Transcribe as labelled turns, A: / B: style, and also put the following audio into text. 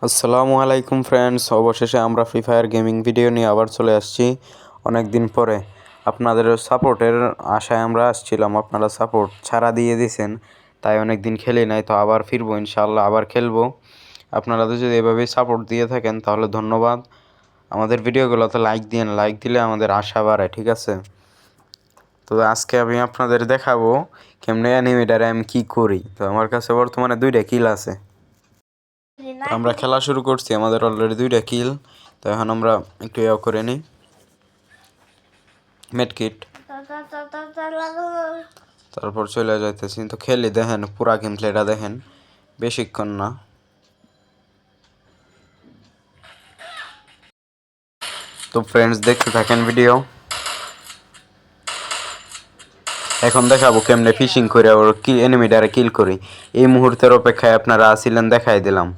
A: আসসালামু আলাইকুম ফ্রেন্ডস, অবশেষে আমরা ফ্রি ফায়ার গেমিং ভিডিও নিয়ে আবার চলে আসছি অনেক দিন পরে। আপনাদের সাপোর্টের আশায় আমরা আসছিলাম, আপনারা সাপোর্ট ছাড়া দিয়ে দিয়েছেন, তাই অনেক দিন খেলি নাই। তো আবার ফিরবো ইনশাআল্লাহ, আবার খেলবো। আপনারা তো যদি এভাবেই সাপোর্ট দিয়ে থাকেন তাহলে ধন্যবাদ। আমাদের ভিডিওগুলোতে লাইক দিন, লাইক দিলে আমাদের আশা বাড়ে, ঠিক আছে? তো আজকে আমি আপনাদের দেখাবো কেমনে অ্যানিমেটারে আমি কী করি। তো আমার কাছে বর্তমানে 2টা কিল আছে। আমরা খেলা শুরু করছি, আমাদের অলরেডি 2টা কিল। তো এখন আমরা একটু করে নিই মেডকিট, তারপর চলে যাইতেছি। তো খেলি, দেখেন পুরা গেম প্লেটা দেখেন, বেশিক্ষণ না। তো ফ্রেন্ডস দেখতে থাকেন ভিডিও। এখন দেখাবো কেমনে ফিশিং করে ওর কি এনিমিটারে কিল করি। এই মুহূর্তের অপেক্ষায় আপনারা আসিলেন, দেখাই দিলাম।